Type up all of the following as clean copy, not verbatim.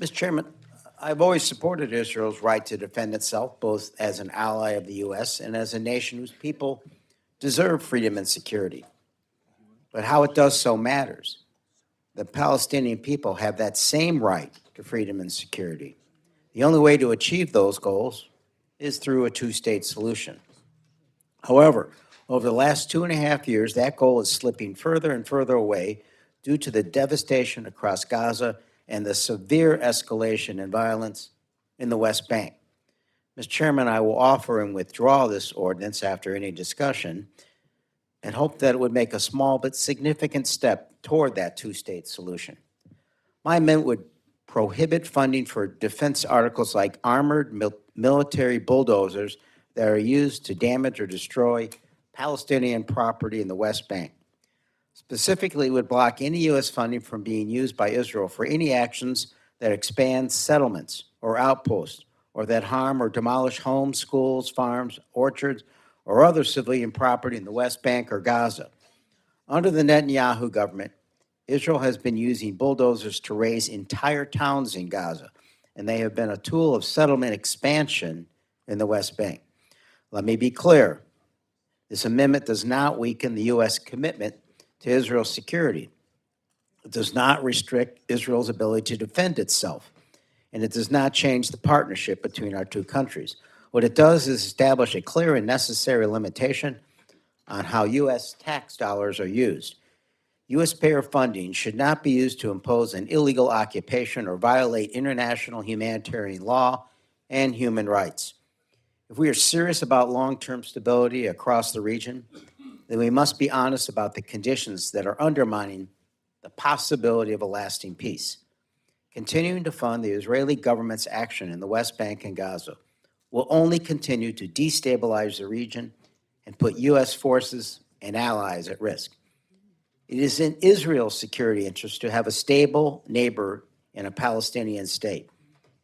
Mr. Chairman, I've always supported Israel's right to defend itself, both as an ally of the U.S. and as a nation whose people deserve freedom and security. But how it does so matters. The Palestinian people have that same right to freedom and security. The only way to achieve those goals is through a two-state solution. However, over the last 2.5 years, that goal is slipping further and further away due to the devastation across Gaza and the severe escalation in violence in the West Bank. Mr. Chairman, I will offer and withdraw this ordinance after any discussion and hope that it would make a small but significant step toward that two-state solution. My amendment would prohibit funding for defense articles like armored military bulldozers that are used to damage or destroy Palestinian property in the West Bank. Specifically, it would block any U.S. funding from being used by Israel for any actions that expand settlements or outposts or that harm or demolish homes, schools, farms, orchards, or other civilian property in the West Bank or Gaza. Under the Netanyahu government, Israel has been using bulldozers to raze entire towns in Gaza, and they have been a tool of settlement expansion in the West Bank. Let me be clear. This amendment does not weaken the U.S. commitment to Israel's security. It does not restrict Israel's ability to defend itself, and it does not change the partnership between our two countries. What it does is establish a clear and necessary limitation on how U.S. tax dollars are used. U.S. payer funding should not be used to impose an illegal occupation or violate international humanitarian law and human rights. If we are serious about long-term stability across the region, then we must be honest about the conditions that are undermining the possibility of a lasting peace. Continuing to fund the Israeli government's action in the West Bank and Gaza will only continue to destabilize the region and put U.S. forces and allies at risk. It is in Israel's security interest to have a stable neighbor in a Palestinian state,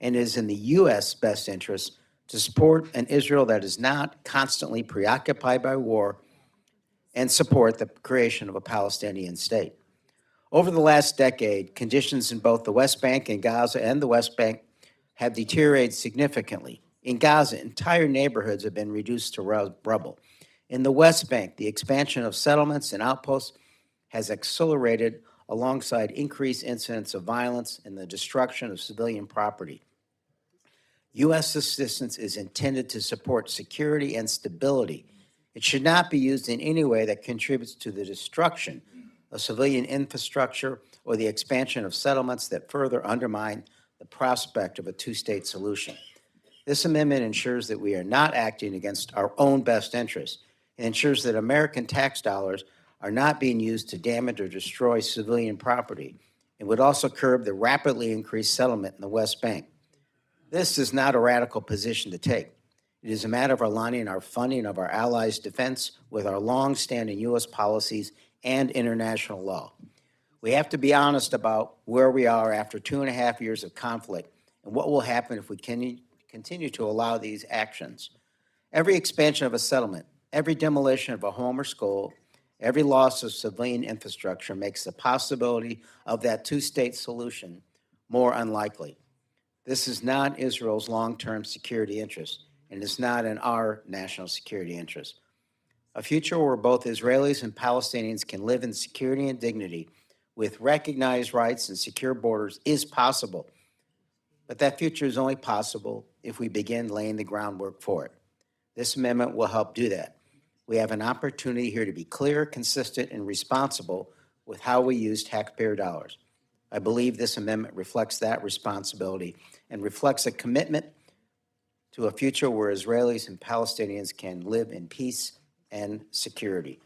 and it is in the U.S. best interest to support an Israel that is not constantly preoccupied by war and support the creation of a Palestinian state. Over the last decade, conditions in both the West Bank and Gaza and the West Bank have deteriorated significantly. In Gaza, entire neighborhoods have been reduced to rubble. In the West Bank, the expansion of settlements and outposts has accelerated alongside increased incidents of violence and the destruction of civilian property. U.S. assistance is intended to support security and stability. It should not be used in any way that contributes to the destruction of civilian infrastructure or the expansion of settlements that further undermine the prospect of a two-state solution. This amendment ensures that we are not acting against our own best interests. It ensures that American tax dollars are not being used to damage or destroy civilian property. It would also curb the rapidly increased settlement in the West Bank. This is not a radical position to take. It is a matter of aligning our funding of our allies' defense with our long-standing U.S. policies and international law. We have to be honest about where we are after 2.5 years of conflict and what will happen if we continue to allow these actions. Every expansion of a settlement, every demolition of a home or school, every loss of civilian infrastructure makes the possibility of that two-state solution more unlikely. This is not Israel's long-term security interest, and it's not in our national security interest. A future where both Israelis and Palestinians can live in security and dignity with recognized rights and secure borders is possible. But that future is only possible if we begin laying the groundwork for it. This amendment will help do that. We have an opportunity here to be clear, consistent, and responsible with how we use taxpayer dollars. I believe this amendment reflects that responsibility and reflects a commitment to a future where Israelis and Palestinians can live in peace and security.